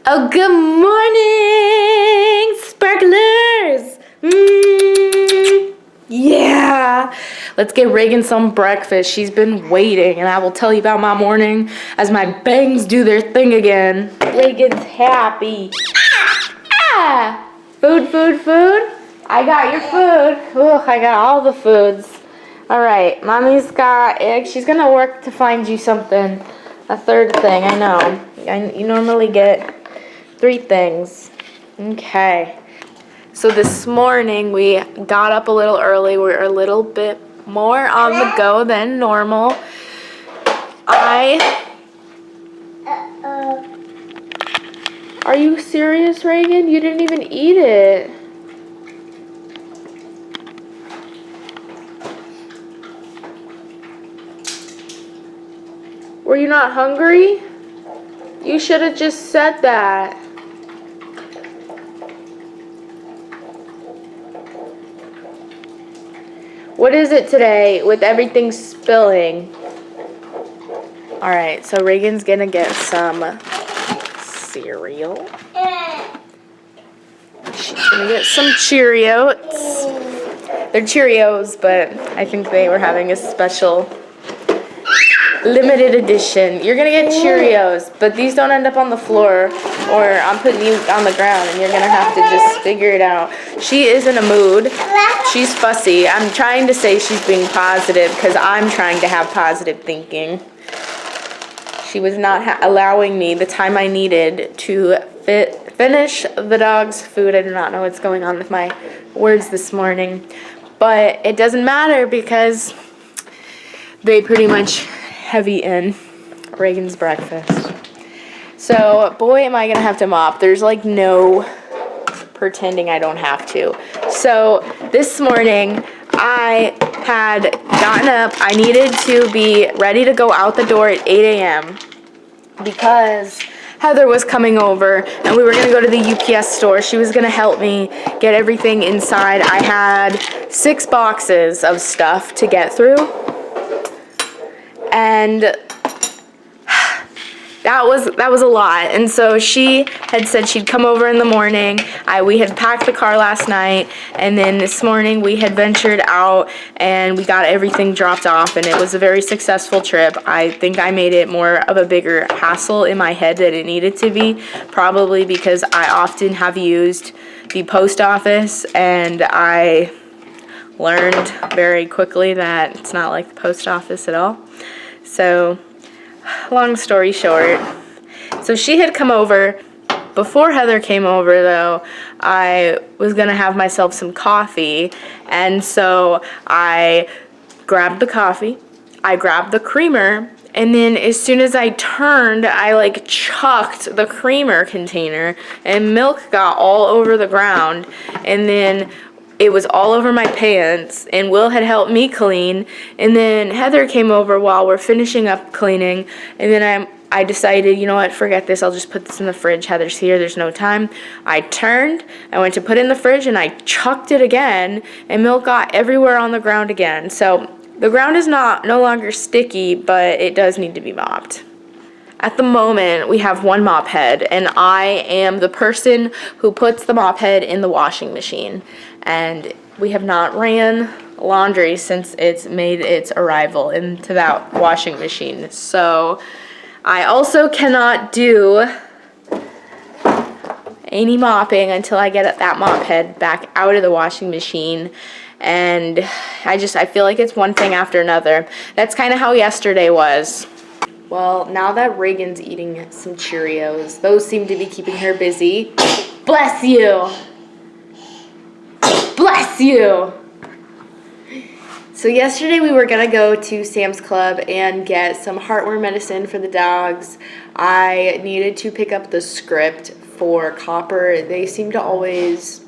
Oh, good morning, sparklers! Yeah! Let's get Reagan some breakfast. She's been waiting, and I will tell you about my morning as my bangs do their thing again. Reagan's happy. Ah! Food, food, food. I got your food. Oh, I got all the foods. All right, Mommy's got eggs. She's gonna work to find you something. A third thing, I know. You normally get 3 things. Okay. So this morning we got up a little early. We're a little bit more on the go than normal. Are you serious, Reagan? You didn't even eat it. Were you not hungry? You should have just said that. What is it today with everything spilling? All right, so Reagan's gonna get some cereal. She's gonna get some Cheerios. They're Cheerios, but I think they were having a special limited edition. You're gonna get Cheerios, but these don't end up on the floor, or I'm putting you on the ground and you're gonna have to just figure it out. She is in a mood. She's fussy. I'm trying to say she's being positive because I'm trying to have positive thinking. She was not allowing me the time I needed to finish the dog's food. I do not know what's going on with my words this morning, but it doesn't matter because they pretty much have eaten Reagan's breakfast. So, boy, am I gonna have to mop. There's like no pretending I don't have to. So, this morning I had gotten up. I needed to be ready to go out the door at 8 a.m. because Heather was coming over and we were gonna go to the UPS store. She was gonna help me get everything inside. I had 6 boxes of stuff to get through. And that was a lot. And so she had said she'd come over in the morning. We had packed the car last night, and then this morning we had ventured out and we got everything dropped off, and it was a very successful trip. I think I made it more of a bigger hassle in my head than it needed to be, probably because I often have used the post office, and I learned very quickly that it's not like the post office at all. So, long story short, so she had come over. Before Heather came over, though, I was going to have myself some coffee, and so I grabbed the coffee, I grabbed the creamer, and then as soon as I turned, I chucked the creamer container, and milk got all over the ground, and then it was all over my pants, and Will had helped me clean, and then Heather came over while we're finishing up cleaning, and then I decided, you know what, forget this, I'll just put this in the fridge. Heather's here, there's no time. I turned, I went to put it in the fridge, and I chucked it again, and milk got everywhere on the ground again. So the ground is no longer sticky, but it does need to be mopped. At the moment, we have 1 mop head, and I am the person who puts the mop head in the washing machine. And we have not ran laundry since it's made its arrival into that washing machine. So I also cannot do any mopping until I get that mop head back out of the washing machine. And I feel like it's one thing after another. That's kind of how yesterday was. Well, now that Reagan's eating some Cheerios, those seem to be keeping her busy. Bless you! Bless you! So yesterday we were going to go to Sam's Club and get some heartworm medicine for the dogs. I needed to pick up the script for Copper. They seem to always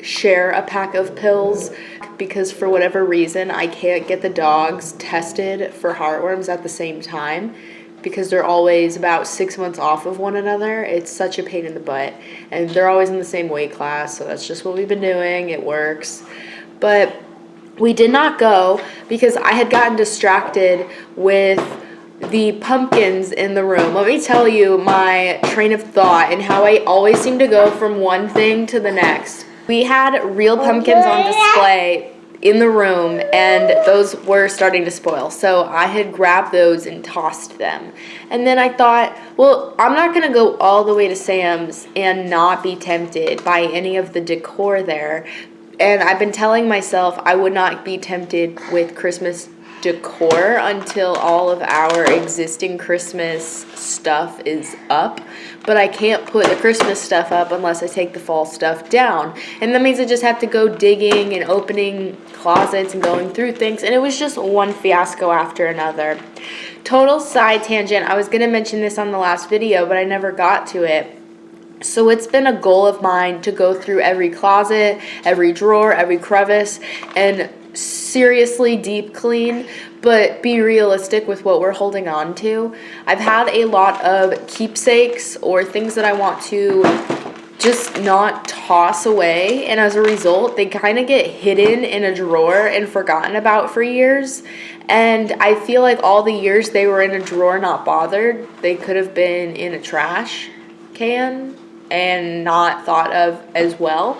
share a pack of pills because for whatever reason I can't get the dogs tested for heartworms at the same time because they're always about 6 months off of one another. It's such a pain in the butt, and they're always in the same weight class, so that's just what we've been doing. It works. But we did not go because I had gotten distracted with the pumpkins in the room. Let me tell you my train of thought and how I always seem to go from one thing to the next. We had real pumpkins on display in the room, and those were starting to spoil. So I had grabbed those and tossed them. And then I thought, well, I'm not going to go all the way to Sam's and not be tempted by any of the decor there. And I've been telling myself I would not be tempted with Christmas decor until all of our existing Christmas stuff is up, but I can't put the Christmas stuff up unless I take the fall stuff down, and that means I just have to go digging and opening closets and going through things, and it was just one fiasco after another. Total side tangent, I was going to mention this on the last video, but I never got to it. So it's been a goal of mine to go through every closet, every drawer, every crevice, and seriously deep clean, but be realistic with what we're holding on to. I've had a lot of keepsakes or things that I want to just not toss away, and as a result, they kind of get hidden in a drawer and forgotten about for years. And I feel like all the years they were in a drawer not bothered, they could have been in a trash can and not thought of as well.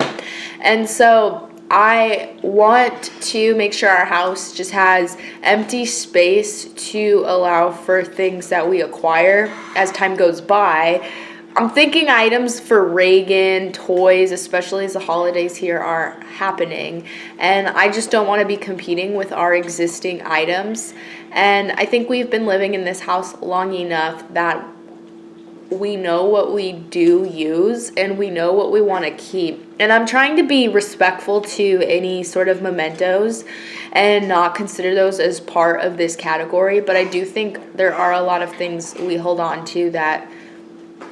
And so I want to make sure our house just has empty space to allow for things that we acquire as time goes by. I'm thinking items for Reagan, toys, especially as the holidays here are happening. And I just don't want to be competing with our existing items. And I think we've been living in this house long enough that we know what we do use and we know what we want to keep. And I'm trying to be respectful to any sort of mementos and not consider those as part of this category. But I do think there are a lot of things we hold on to that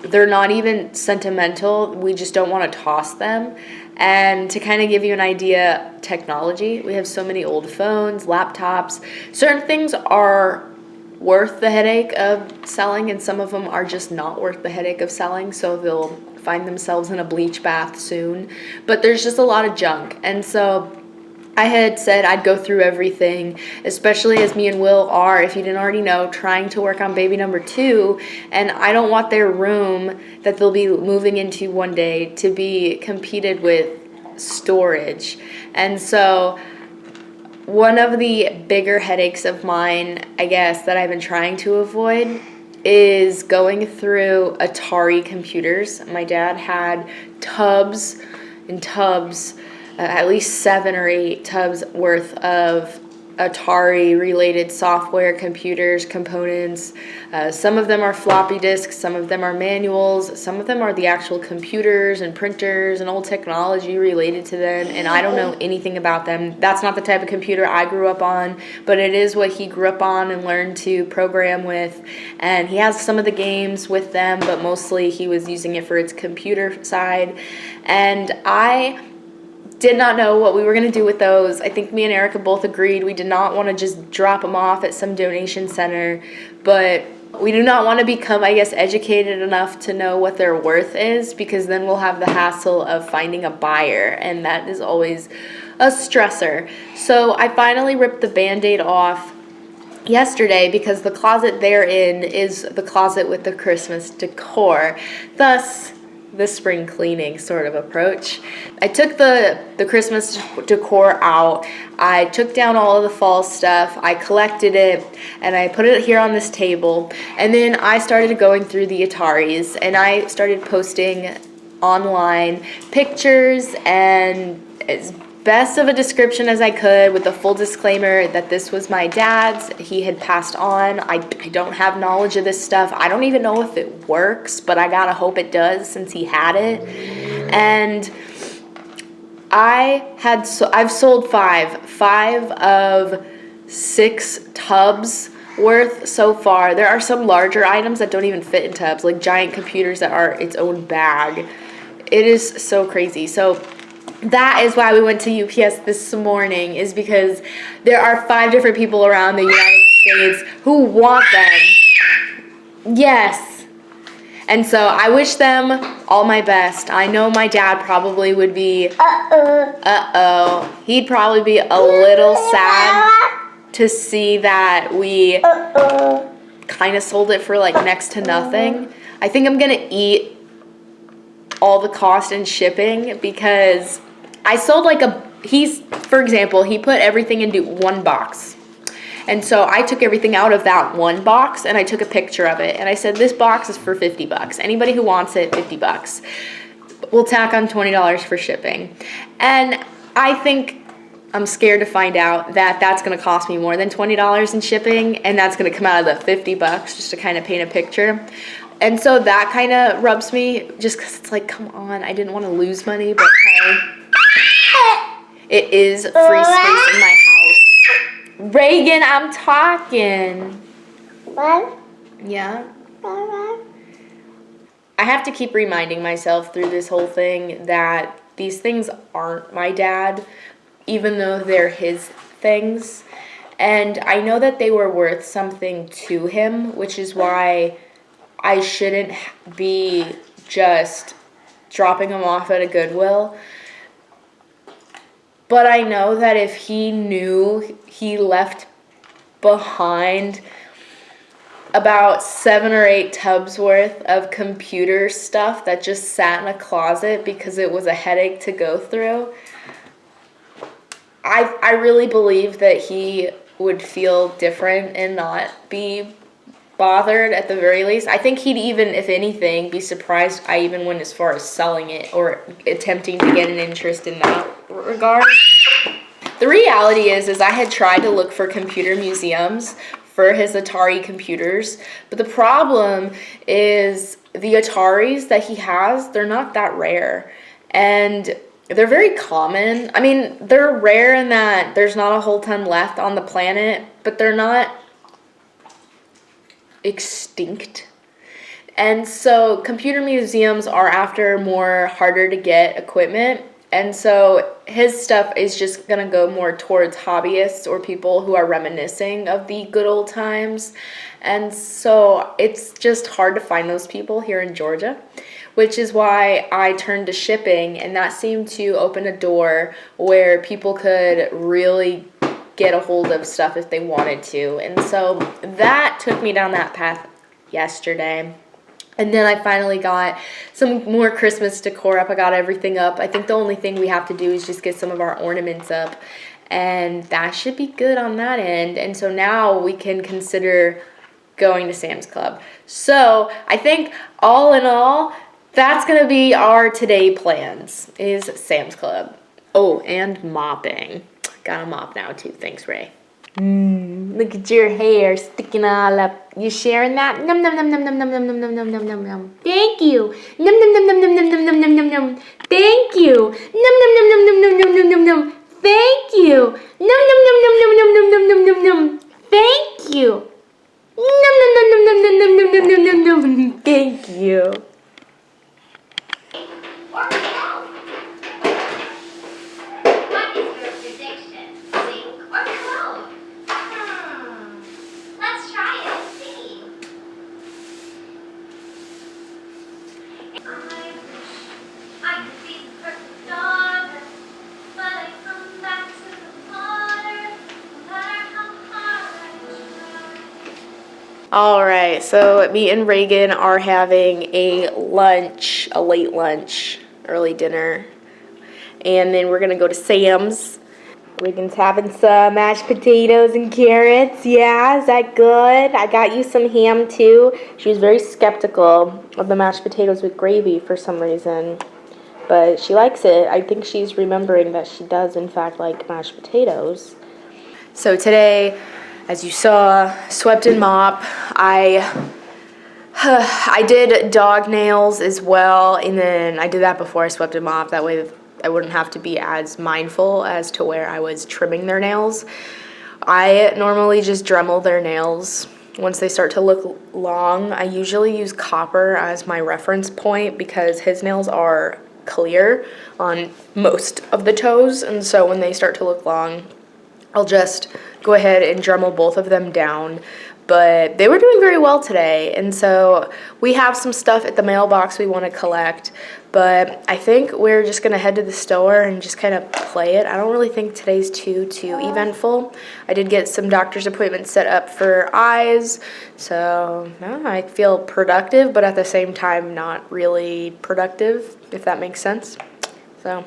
they're not even sentimental. We just don't want to toss them. And to kind of give you an idea, technology, we have so many old phones, laptops. Certain things are worth the headache of selling, and some of them are just not worth the headache of selling, so they'll find themselves in a bleach bath soon. But there's just a lot of junk, and so I had said I'd go through everything, especially as me and Will are, if you didn't already know, trying to work on baby number 2, and I don't want their room that they'll be moving into one day to be competed with storage. And so one of the bigger headaches of mine, I guess, that I've been trying to avoid is going through Atari computers. My dad had tubs and tubs, at least 7 or 8 tubs worth of Atari-related software, computers, components. Some of them are floppy disks, some of them are manuals, some of them are the actual computers and printers and old technology related to them, and I don't know anything about them. That's not the type of computer I grew up on, but it is what he grew up on and learned to program with, and he has some of the games with them, but mostly he was using it for its computer side, and I did not know what we were going to do with those. I think me and Erica both agreed we did not want to just drop them off at some donation center, but we do not want to become, I guess, educated enough to know what their worth is, because then we'll have the hassle of finding a buyer, and that is always a stressor. So I finally ripped the Band-Aid off yesterday because the closet they're in is the closet with the Christmas decor. Thus, the spring cleaning sort of approach. I took the Christmas decor out. I took down all of the fall stuff. I collected it and I put it here on this table. And then I started going through the Ataris and I started posting online pictures and as best of a description as I could with the full disclaimer that this was my dad's. He had passed on. I don't have knowledge of this stuff. I don't even know if it works, but I gotta hope it does since he had it. And I've sold five of 6 tubs worth so far. There are some larger items that don't even fit in tubs, like giant computers that are its own bag. It is so crazy. So that is why we went to UPS this morning, is because there are 5 different people around the United States who want them. Yes. And so I wish them all my best. I know my dad probably would be, he'd probably be a little sad to see that we kind of sold it for like next to nothing. I think I'm gonna eat all the cost and shipping because I sold like for example, he put everything into one box. And so I took everything out of that one box and I took a picture of it. And I said, this box is for $50. Anybody who wants it, $50. We'll tack on $20 for shipping. And I think I'm scared to find out that that's going to cost me more than $20 in shipping. And that's going to come out of the $50 just to kind of paint a picture. And so that kind of rubs me just because it's like, come on, I didn't want to lose money, but hey, it is free space in my house. Reagan, I'm talking. What? Yeah? I have to keep reminding myself through this whole thing that these things aren't my dad, even though they're his things. And I know that they were worth something to him, which is why I shouldn't be just dropping them off at a Goodwill. But I know that if he knew he left behind about 7 or 8 tubs worth of computer stuff that just sat in a closet because it was a headache to go through, I really believe that he would feel different and not be bothered at the very least. I think he'd even, if anything, be surprised I even went as far as selling it or attempting to get an interest in that regard. The reality is I had tried to look for computer museums for his Atari computers, but the problem is the Ataris that he has, they're not that rare, and they're very common. I mean, they're rare in that there's not a whole ton left on the planet, but they're not extinct. And so computer museums are after more harder to get equipment, and so his stuff is just gonna go more towards hobbyists or people who are reminiscing of the good old times. And so it's just hard to find those people here in Georgia, which is why I turned to shipping, and that seemed to open a door where people could really get a hold of stuff if they wanted to. And so that took me down that path yesterday. And then I finally got some more Christmas decor up. I got everything up. I think the only thing we have to do is just get some of our ornaments up, and that should be good on that end. And so now we can consider going to Sam's Club. So I think all in all, that's going to be our today plans, is Sam's Club. Oh, and mopping. Got a mop now too. Thanks, Ray. Look at your hair sticking all up. You sharing that? Num num num num num num num num num num num num num. Thank you. Num num num num num num num num num num num. Thank you. Num num num num num num num num num num. Thank you. Num num num num num num num num num num num. Thank you. Num num num num num num num num num num num. Thank you. All right, so me and Reagan are having a late lunch, early dinner, and then we're gonna go to Sam's. Reagan's having some mashed potatoes and carrots. Yeah, is that good? I got you some ham too. She was very skeptical of the mashed potatoes with gravy for some reason, but she likes it. I think she's remembering that she does in fact like mashed potatoes. So today, as you saw, swept and mop. I did dog nails as well, and then I did that before I swept and mop. That way I wouldn't have to be as mindful as to where I was trimming their nails. I normally just Dremel their nails. Once they start to look long, I usually use copper as my reference point because his nails are clear on most of the toes, and so when they start to look long, I'll just go ahead and Dremel both of them down. but they were doing very well today. And so we have some stuff at the mailbox we want to collect, but I think we're just going to head to the store and just kind of play it. I don't really think today's too eventful. I did get some doctor's appointments set up for eyes, so I feel productive, but at the same time not really productive, if that makes sense. So